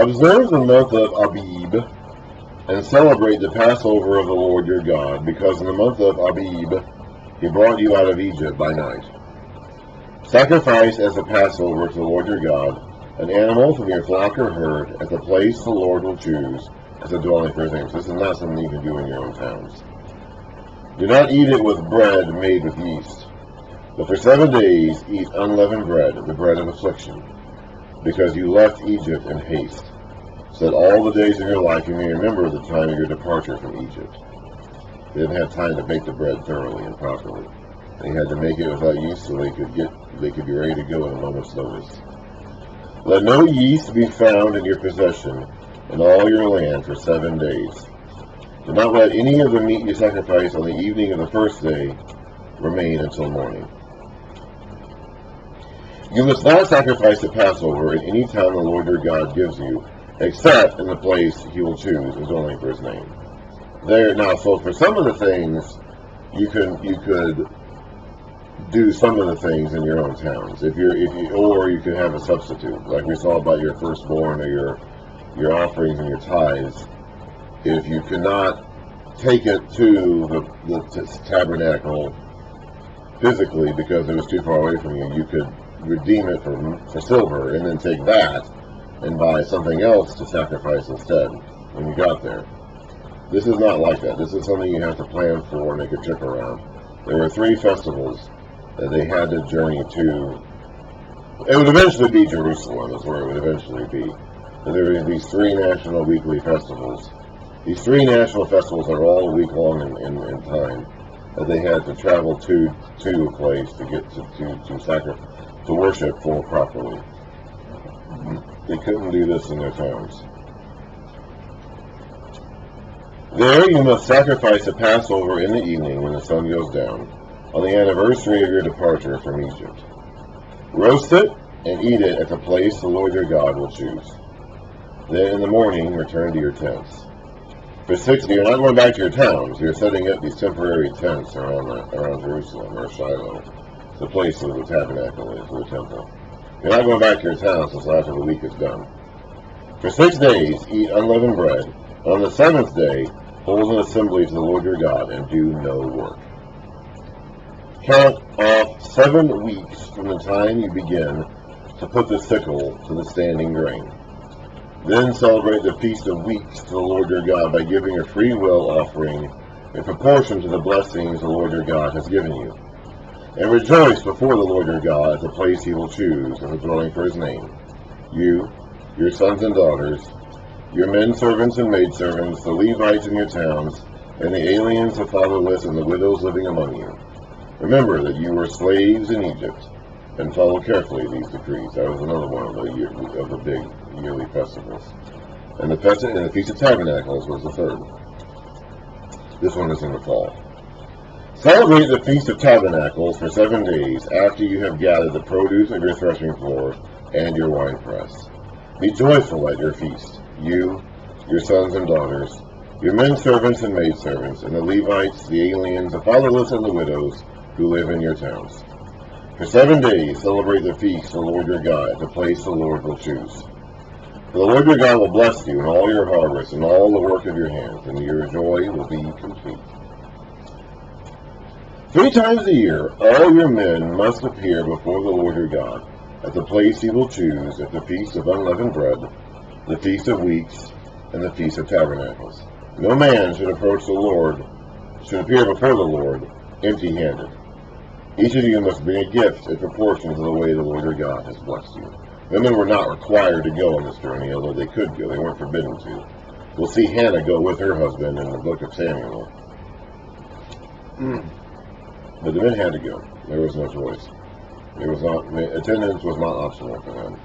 Observe the month of Abib, and celebrate the Passover of the Lord your God, because in the month of Abib he brought you out of Egypt by night. Sacrifice as a Passover to the Lord your God an animal from your flock or herd at the place the Lord will choose as a dwelling for his name. So this is not something you can do in your own towns. Do not eat it with bread made with yeast, but for 7 days eat unleavened bread, the bread of affliction, because you left Egypt in haste, so that all the days of your life you may remember the time of your departure from Egypt. They didn't have time to bake the bread thoroughly and properly. They had to make it without yeast so they could be ready to go at a moment's notice. Let no yeast be found in your possession in all your land for 7 days. Do not let any of the meat you sacrifice on the evening of the first day remain until morning. You must not sacrifice the Passover in any town the Lord your God gives you, except in the place he will choose as dwelling for his name. So for some of the things, you could do some of the things in your own towns. Or you could have a substitute, like we saw about your firstborn or your offerings and your tithes. If you cannot take it to the tabernacle physically because it was too far away from you, you could redeem it for silver and then take that and buy something else to sacrifice instead when you got there. This is not like that. This is something you have to plan for and make a trip around. There were 3 festivals that they had to journey to. It would eventually be Jerusalem, is where it would eventually be. But there were these 3 national weekly festivals. These 3 national festivals are all a week long in time, that they had to travel to a place to get to worship for properly. They couldn't do this in their towns. There you must sacrifice a Passover in the evening when the sun goes down, on the anniversary of your departure from Egypt. Roast it and eat it at the place the Lord your God will choose. Then in the morning return to your tents. For 6 days, you're not going back to your towns. You're setting up these temporary tents around Jerusalem or Shiloh, the place where the tabernacle is, or the temple. You're not going back to your towns until after the week is done. For 6 days eat unleavened bread. On the 7th day hold an assembly to the Lord your God and do no work. Count off 7 weeks from the time you begin to put the sickle to the standing grain. Then celebrate the Feast of Weeks to the Lord your God by giving a free will offering in proportion to the blessings the Lord your God has given you. And rejoice before the Lord your God at the place he will choose as a dwelling for his name. You, your sons and daughters, your men servants and maidservants, the Levites in your towns, and the aliens, the fatherless, and the widows living among you. Remember that you were slaves in Egypt, and follow carefully these decrees. That was another one of the big yearly festivals. And the Feast of Tabernacles was the 3rd. This one is in the fall. Celebrate the Feast of Tabernacles for 7 days after you have gathered the produce of your threshing floor and your winepress. Be joyful at your feast, you, your sons and daughters, your men servants and maidservants, and the Levites, the aliens, the fatherless, and the widows who live in your towns. For 7 days celebrate the feast of the Lord your God at the place the Lord will choose. For the Lord your God will bless you in all your harvest and all the work of your hands, and your joy will be complete. 3 times a year all your men must appear before the Lord your God at the place he will choose at the Feast of Unleavened Bread, the Feast of Weeks, and the Feast of Tabernacles. No man should appear before the Lord empty-handed. Each of you must bring a gift in proportion to the way the Lord your God has blessed you. Women were not required to go on this journey, although they could go. They weren't forbidden to. We'll see Hannah go with her husband in the book of Samuel. But the men had to go. There was no choice. Attendance was not optional for them.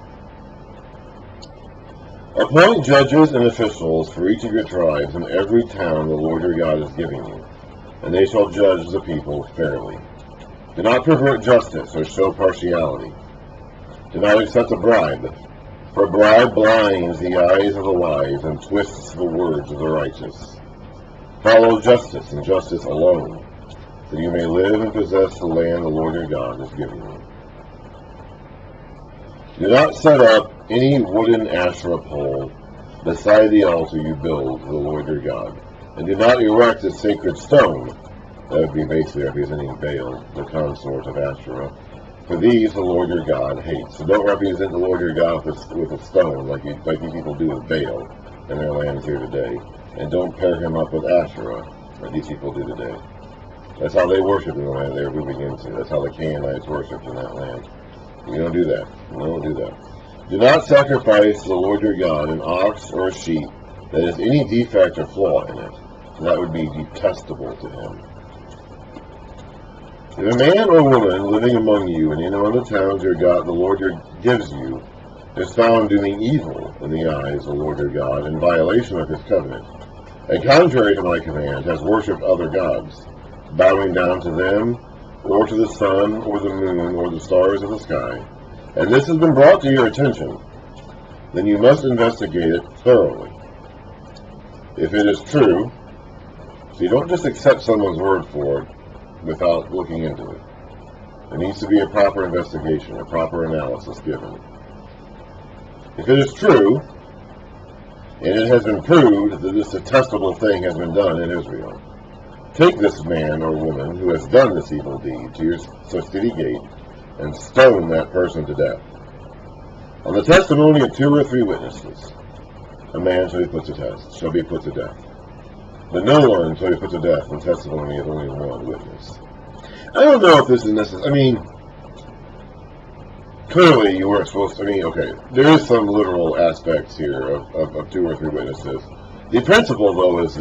Appoint judges and officials for each of your tribes in every town the Lord your God is giving you, and they shall judge the people fairly. Do not pervert justice or show partiality. Do not accept a bribe, for a bribe blinds the eyes of the wise and twists the words of the righteous. Follow justice and justice alone, that you may live and possess the land the Lord your God has given you. Do not set up any wooden Asherah pole beside the altar you build the Lord your God. And do not erect a sacred stone. That would be basically representing Baal, the consort of Asherah. For these the Lord your God hates. So don't represent the Lord your God with a stone like you people do with Baal in their lands here today. And don't pair him up with Asherah like these people do today. That's how they worship in the land they're moving into. That's how the Canaanites worshiped in that land. You don't do that. You don't do that. Do not sacrifice to the Lord your God an ox or a sheep that has any defect or flaw in it. So that would be detestable to him. If a man or woman living among you in any one of the towns your God, the Lord gives you, is found doing evil in the eyes of the Lord your God in violation of his covenant, and contrary to my command, has worshipped other gods, bowing down to them, or to the sun, or the moon, or the stars of the sky, and this has been brought to your attention, then you must investigate it thoroughly. If it is true, so you don't just accept someone's word for it without looking into it. There needs to be a proper investigation, a proper analysis given. If it is true, and it has been proved that this detestable thing has been done in Israel, take this man or woman who has done this evil deed to your city gate, and stone that person to death. On the testimony of 2 or 3 witnesses, a man shall be put to death. But no one shall be put to death in testimony of only one witness. I don't know if this is necessary. I mean, clearly you weren't supposed to. Okay, there is some literal aspects here of 2 or 3 witnesses. The principle, though, is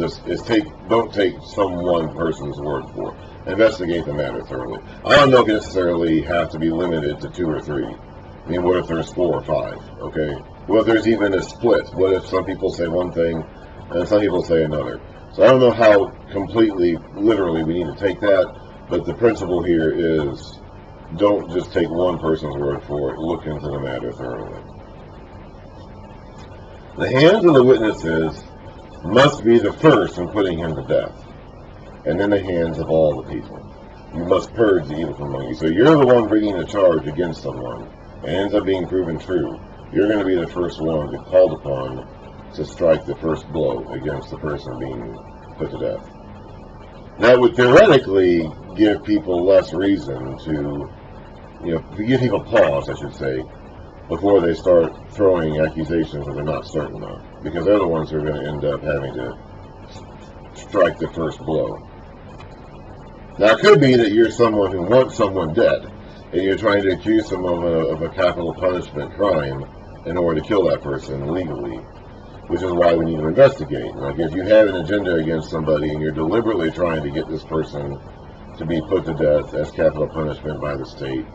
don't take some one person's word for it. Investigate the matter thoroughly. I don't know if you necessarily have to be limited to 2 or 3. I mean, what if there's 4 or 5? Okay, what if there's even a split? What if some people say one thing and some people say another? So I don't know how completely, literally, we need to take that, but the principle here is don't just take one person's word for it. Look into the matter thoroughly. The hands of the witnesses must be the first in putting him to death, and then the hands of all the people. You must purge the evil from among you. So you're the one bringing the charge against someone, and ends up being proven true. You're going to be the first one to be called upon to strike the first blow against the person being put to death. That would theoretically give people less reason to, give people pause, I should say, before they start throwing accusations that they're not certain of, because they're the ones who are going to end up having to strike the first blow. Now, it could be that you're someone who wants someone dead, and you're trying to accuse them of a capital punishment crime in order to kill that person legally, which is why we need to investigate. Like, if you have an agenda against somebody and you're deliberately trying to get this person to be put to death as capital punishment by the state,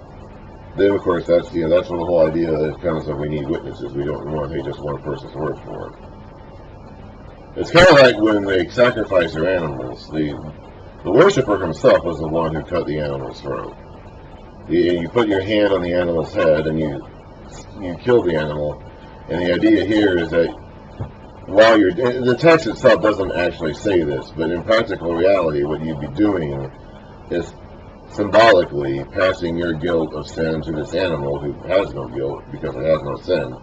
then of course that's where the whole idea that comes of we need witnesses. We don't want to take just one person's word for it. It's kind of like when they sacrifice their animals. The worshiper himself was the one who cut the animal's throat. You put your hand on the animal's head and you kill the animal. And the idea here is that while the text itself doesn't actually say this, but in practical reality, what you'd be doing is symbolically passing your guilt of sin to this animal who has no guilt because it has no sin,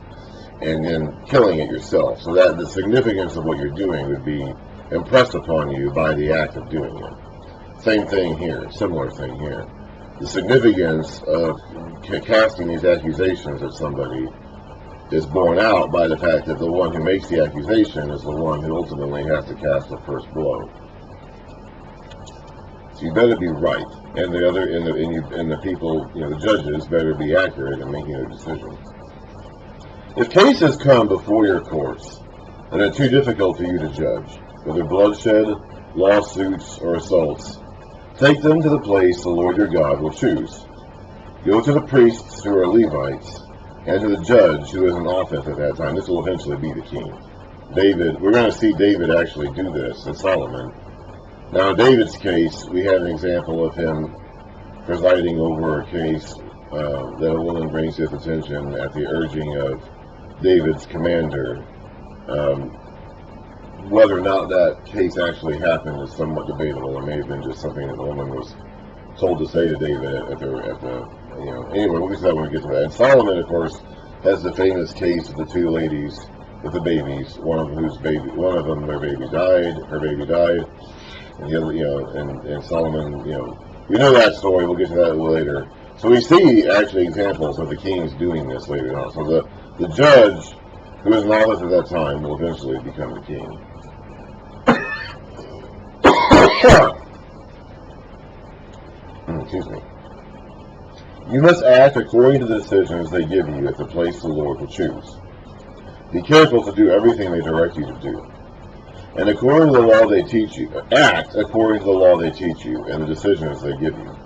and then killing it yourself. So that the significance of what you're doing would be impressed upon you by the act of doing it. Same thing here, similar thing here. The significance of casting these accusations at somebody is borne out by the fact that the one who makes the accusation is the one who ultimately has to cast the first blow. So you better be right, and the people, the judges better be accurate in making their decisions. If cases come before your courts that are too difficult for you to judge, whether bloodshed, lawsuits, or assaults, take them to the place the Lord your God will choose. Go to the priests who are Levites, and to the judge who is in office at that time. This will eventually be the king. David, we're going to see David actually do this, and Solomon. Now in David's case, we have an example of him presiding over a case that a woman brings to his attention at the urging of David's commander. Whether or not that case actually happened is somewhat debatable. It may have been just something that the woman was told to say to David anyway, we'll get to that when we get to that. And Solomon, of course, has the famous case of the 2 ladies with the babies. One of them, their baby died. Her baby died, and and Solomon, we know that story. We'll get to that later. So we see actually examples of the kings doing this later on. So the judge, who is novice at that time, will eventually become the king. Excuse me. You must act according to the decisions they give you at the place the Lord will choose. Be careful to do everything they direct you to do. And according to the law they teach you, act according to the law they teach you and the decisions they give you.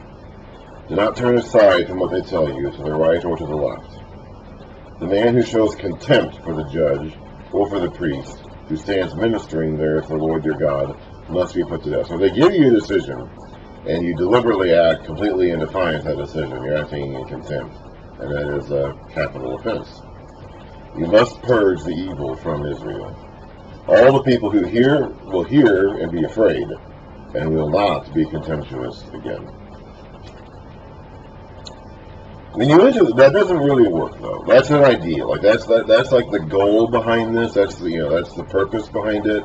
Do not turn aside from what they tell you to the right or to the left. The man who shows contempt for the judge or for the priest who stands ministering there for the Lord your God must be put to death. So they give you a decision, and you deliberately act completely in defiance of that decision. You're acting in contempt, and that is a capital offense. You must purge the evil from Israel. All the people who hear will hear and be afraid, and will not be contemptuous again. When you enter, that doesn't really work though. That's an idea. Like that's like the goal behind this. That's the purpose behind it.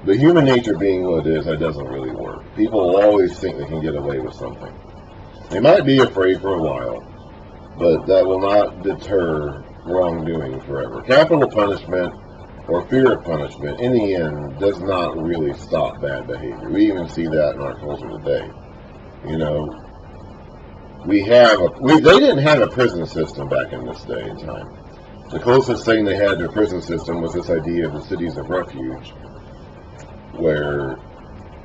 But human nature being what it is, that doesn't really work. People will always think they can get away with something. They might be afraid for a while, but that will not deter wrongdoing forever. Capital punishment or fear of punishment, in the end, does not really stop bad behavior. We even see that in our culture today. They didn't have a prison system back in this day and time. The closest thing they had to a prison system was this idea of the cities of refuge, where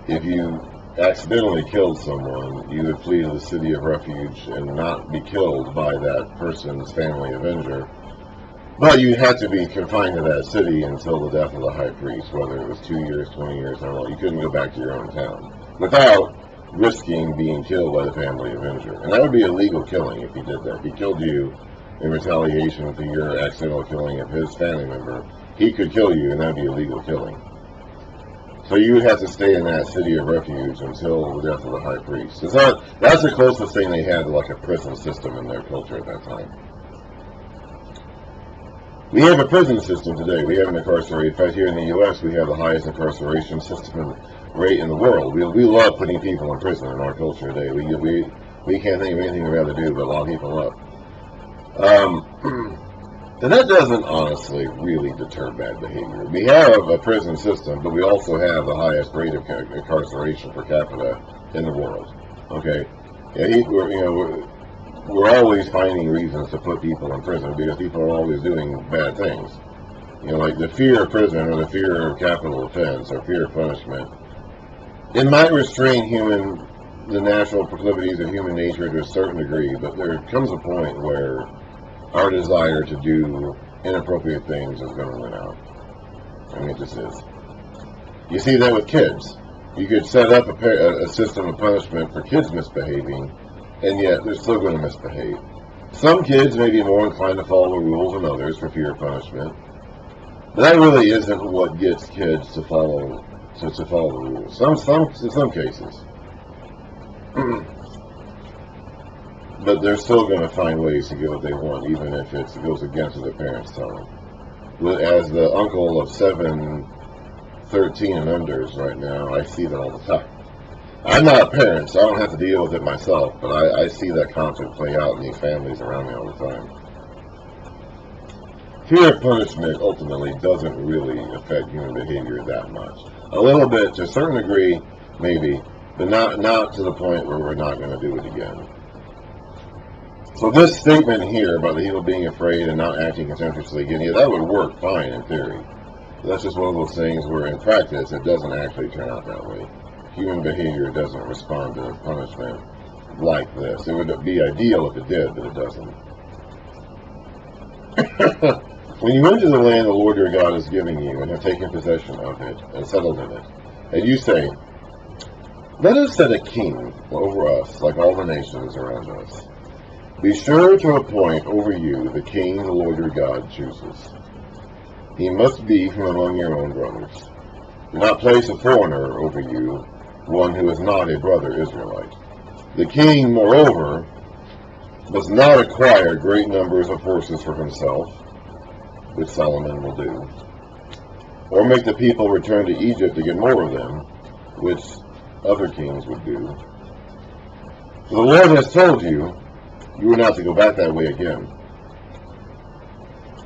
if you accidentally killed someone, you would flee to the city of refuge and not be killed by that person's family avenger. But you had to be confined to that city until the death of the high priest, whether it was 2 years, 20 years, I don't know. You couldn't go back to your own town without risking being killed by the family avenger. And that would be illegal killing if he did that. If he killed you in retaliation for your accidental killing of his family member, he could kill you, and that would be illegal killing. So you would have to stay in that city of refuge until the death of the high priest. That's the closest thing they had to like a prison system in their culture at that time. We have a prison system today. We have an incarceration. In fact, here in the U.S., we have the highest incarceration system rate in the world. We love putting people in prison in our culture today. We can't think of anything we'd rather do but lock people up. And that doesn't honestly really deter bad behavior. We have a prison system, but we also have the highest rate of incarceration per capita in the world. Okay, we're always finding reasons to put people in prison because people are always doing bad things. Like the fear of prison or the fear of capital offense or fear of punishment. It might restrain the natural proclivities of human nature to a certain degree, but there comes a point where our desire to do inappropriate things is going to win out. I mean, it just is. You see that with kids. You could set up a system of punishment for kids misbehaving, and yet they're still going to misbehave. Some kids may be more inclined to follow the rules than others for fear of punishment, but that really isn't what gets kids to follow the rules. In some cases. But they're still going to find ways to get what they want, even if it goes against what their parents tell them. As the uncle of 7, 13 and unders right now, I see that all the time. I'm not a parent, so I don't have to deal with it myself, but I see that conflict play out in these families around me all the time. Fear of punishment ultimately doesn't really affect human behavior that much. A little bit, to a certain degree, maybe, but not to the point where we're not going to do it again. So this statement here about the people being afraid and not acting contemptuously again, that would work fine in theory. But that's just one of those things where in practice it doesn't actually turn out that way. Human behavior doesn't respond to punishment like this. It would be ideal if it did, but it doesn't. When you enter the land the Lord your God is giving you and have taken possession of it and settled in it, and you say, "Let us set a king over us like all the nations around us," be sure to appoint over you the king the Lord your God chooses. He must be from among your own brothers. Do not place a foreigner over you, one who is not a brother Israelite. The king, moreover, must not acquire great numbers of horses for himself, which Solomon will do, or make the people return to Egypt to get more of them, which other kings would do. So the Lord has told you, you are not to go back that way again.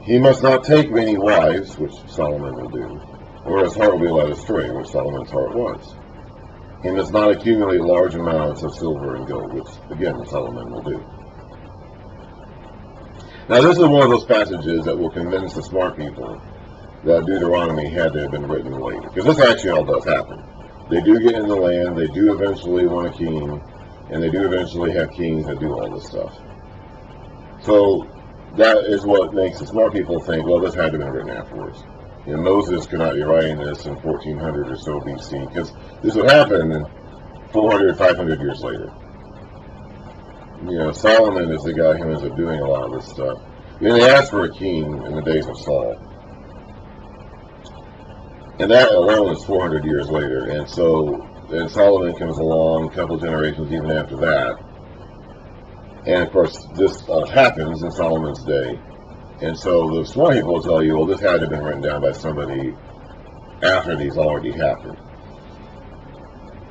He must not take many wives, which Solomon will do, or his heart will be led astray, which Solomon's heart was. He must not accumulate large amounts of silver and gold, which, again, Solomon will do. Now, this is one of those passages that will convince the smart people that Deuteronomy had to have been written later. Because this actually all does happen. They do get in the land, they do eventually want a king, and they do eventually have kings that do all this stuff. So, that is what makes the smart people think, well, this had to have been written afterwards. You know, Moses could not be writing this in 1400 or so BC, because this would happen 400, 500 years later. You know, Solomon is the guy who ends up doing a lot of this stuff. And they asked for a king in the days of Saul. And that alone is 400 years later. And so, and Solomon comes along a couple generations even after that. And of course, this all happens in Solomon's day. And so the smart people will tell you, well, this had to have been written down by somebody after these already happened.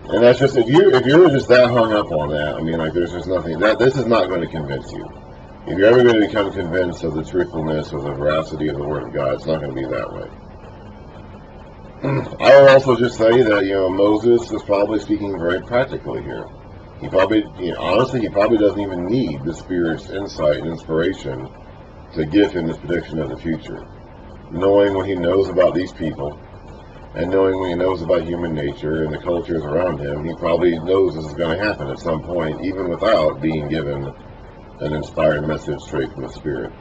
And that's just, if you're just that hung up on that, I mean, like, there's just nothing, this is not going to convince you. If you're ever going to become convinced of the truthfulness or the veracity of the Word of God, it's not going to be that way. I will also just say that, you know, Moses is probably speaking very practically here. He probably, you know, honestly, he probably doesn't even need the Spirit's insight and inspiration to give him this prediction of the future. Knowing what he knows about these people, and knowing what he knows about human nature and the cultures around him, he probably knows this is going to happen at some point, even without being given an inspired message straight from the Spirit.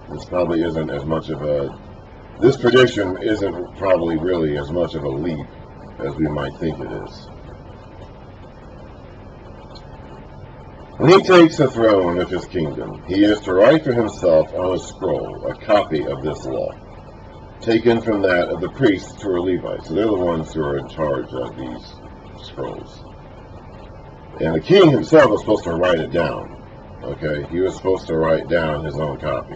This probably isn't as much of a, this prediction isn't probably really as much of a leap as we might think it is. When he takes the throne of his kingdom, he is to write for himself on a scroll a copy of this law, taken from that of the priests who are Levites. So they're the ones who are in charge of these scrolls. And the king himself was supposed to write it down. Okay, he was supposed to write down his own copy.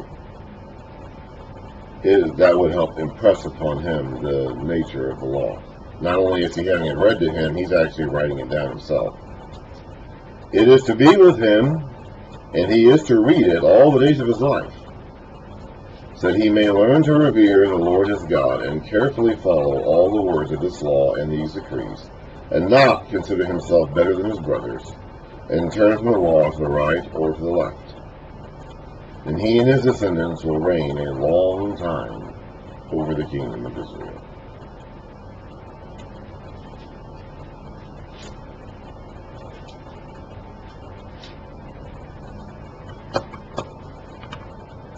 That would help impress upon him the nature of the law. Not only is he having it read to him, he's actually writing it down himself. It is to be with him, and he is to read it all the days of his life, so that he may learn to revere the Lord his God, and carefully follow all the words of this law and these decrees, and not consider himself better than his brothers, and turn from the law to the right or to the left. And he and his descendants will reign a long time over the kingdom of Israel.